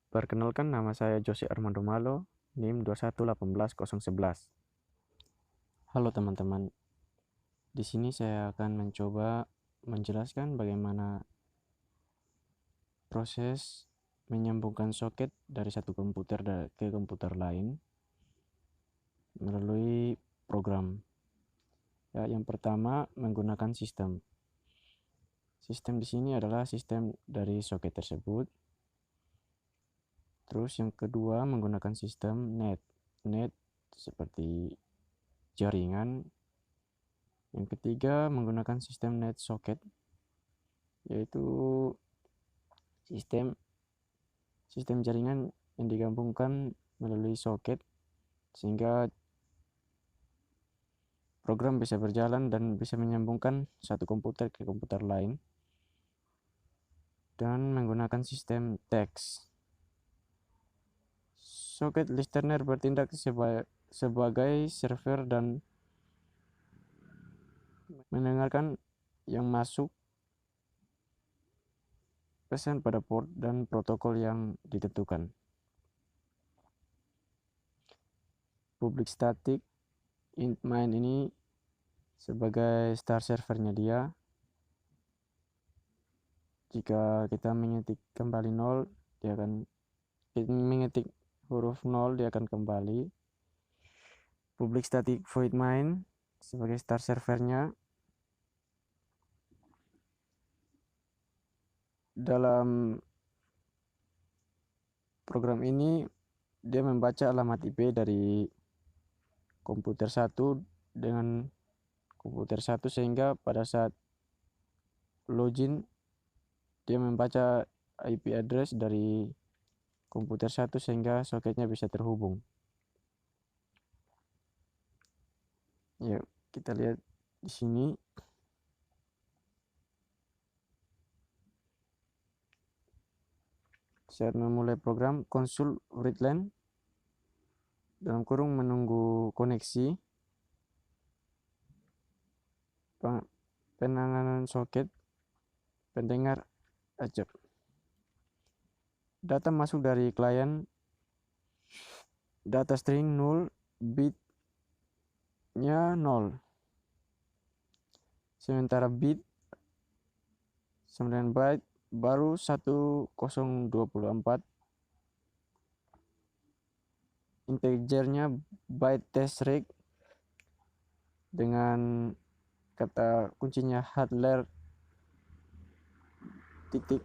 Perkenalkan, nama saya Jose Armando Malo, NIM 2118011. Halo teman-teman, di sini saya akan mencoba menjelaskan bagaimana proses menyambungkan soket dari satu komputer ke komputer lain melalui program. Ya, yang pertama menggunakan sistem. Sistem di sini adalah sistem dari soket tersebut. Terus yang kedua menggunakan sistem net. Net seperti jaringan. Yang ketiga menggunakan sistem net socket, yaitu sistem jaringan yang digabungkan melalui soket sehingga program bisa berjalan dan bisa menyambungkan satu komputer ke komputer lain. Dan menggunakan sistem teks. Socket listener bertindak sebagai server dan mendengarkan yang masuk pesan pada port dan protokol yang ditentukan. Public static int main ini sebagai start servernya dia. Jika kita mengetik kembali 0, dia akan mengetik huruf 0, dia akan kembali. Public static void main sebagai start servernya. Dalam program ini dia membaca alamat IP dari komputer 1 dengan komputer 1 sehingga pada saat login dia membaca IP address dari komputer 1 sehingga soketnya bisa terhubung. Ya, kita lihat di sini. Saat memulai program, konsul readline dalam kurung menunggu koneksi, penanganan soket, pendengar acap. Data masuk dari klien, data string 0, bitnya 0. Sementara bit 9 byte baru 1024. Integernya byte test rate dengan kata kuncinya hardware titik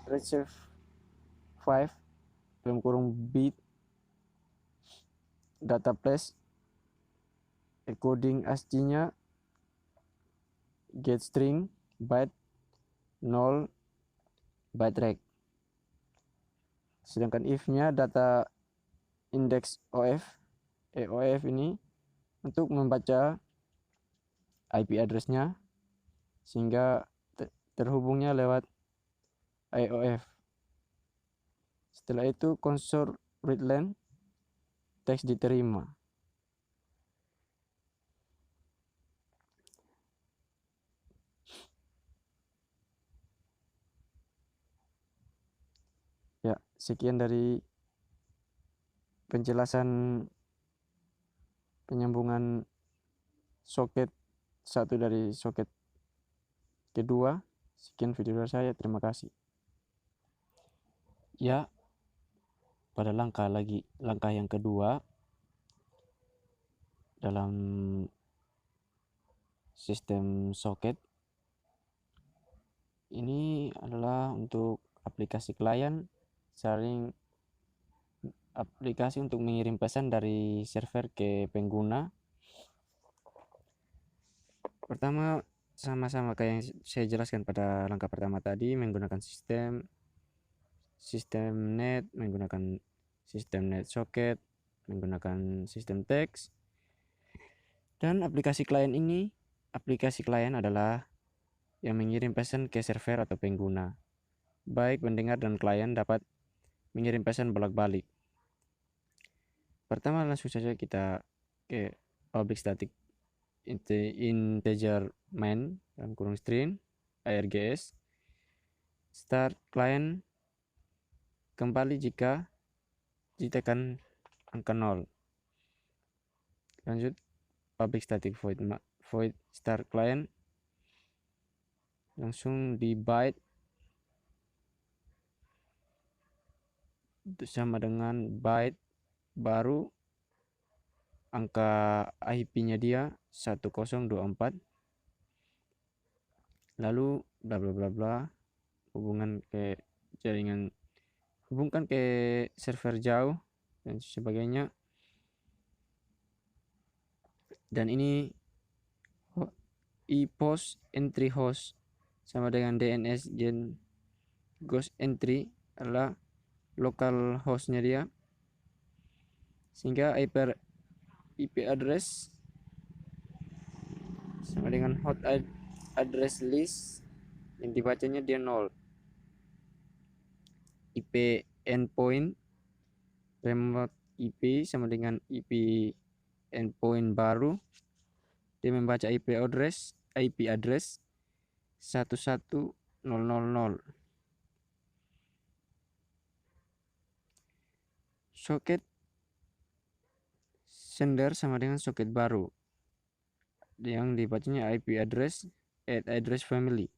reserve 5 dalam kurung bit data place encoding ASCII-nya get string byte 0 byte rect. Sedangkan if-nya data index OF EOF ini untuk membaca IP address-nya sehingga terhubungnya lewat IOF. Setelah itu console readline teks diterima. Ya, sekian dari penjelasan penyambungan soket satu dari soket kedua. Sekian video dari saya, terima kasih. Ya, pada langkah yang kedua dalam sistem soket ini adalah untuk aplikasi klien saling aplikasi untuk mengirim pesan dari server ke pengguna. Pertama, sama-sama kayak yang saya jelaskan pada langkah pertama tadi, menggunakan sistem net, menggunakan sistem net socket, menggunakan sistem teks. Dan aplikasi klien adalah yang mengirim pesan ke server atau pengguna. Baik pendengar dan klien dapat mengirim pesan bolak-balik. Pertama, langsung saja kita ke public static integer main dalam kurung string args start client kembali jika ditekan angka 0. Lanjut, public static void start client, langsung di byte sama dengan byte baru angka IP-nya dia 1024, lalu bla bla bla bla, hubungan ke jaringan, hubungkan ke server jauh dan sebagainya. Dan ini epost entry host sama dengan DNS gen ghost entry adalah local hostnya dia, sehingga IP address sama dengan hot address list yang dibacanya dia 0. IP endpoint remote IP sama dengan IP endpoint baru, dia membaca IP address 11000. Soket sender sama dengan soket baru yang dibacanya IP address address family.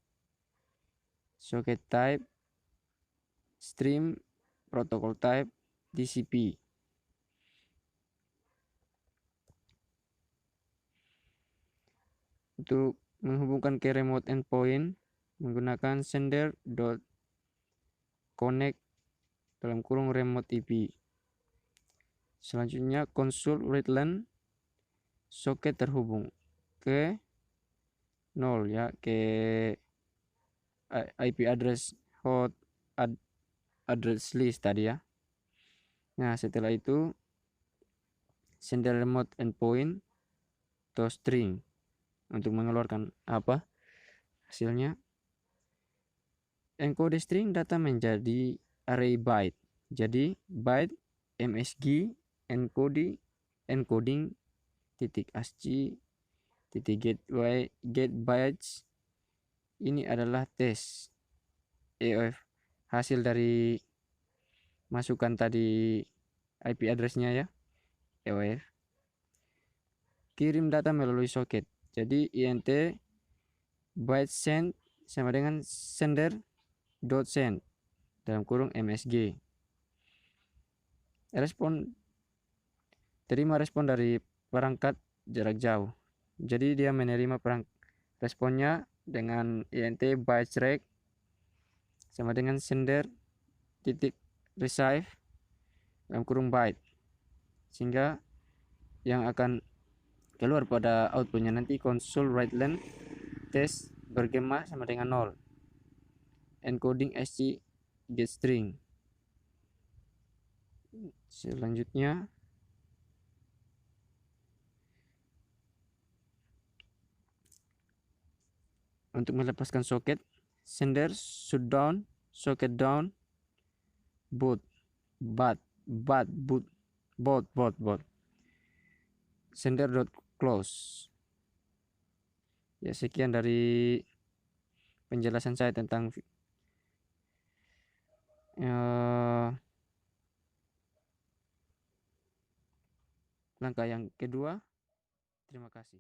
Soket type stream, protocol type TCP. Untuk menghubungkan ke remote endpoint menggunakan sender.connect dalam kurung remote IP. Selanjutnya console read LAN, soket terhubung ke 0 ya, ke IP address hot address list tadi ya. Nah, setelah itu sender remote endpoint to string untuk mengeluarkan apa hasilnya. Encode string data menjadi array byte. Jadi byte MSG encoding titik ASCII titik get bytes. Ini adalah tes EOF, hasil dari masukan tadi IP addressnya ya, EOF. Kirim data melalui soket. Jadi int byte send sama dengan sender.send dalam kurung MSG. Terima respon dari perangkat jarak jauh. Jadi dia menerima responnya dengan int byte rect sama dengan sender titik receive dalam kurung byte, sehingga yang akan keluar pada outputnya nanti console write len test bergema sama dengan 0. Encoding ASCII get string. Selanjutnya untuk melepaskan soket, sender shutdown socket down boot sender.close. Ya, sekian dari penjelasan saya tentang langkah yang kedua. Terima kasih.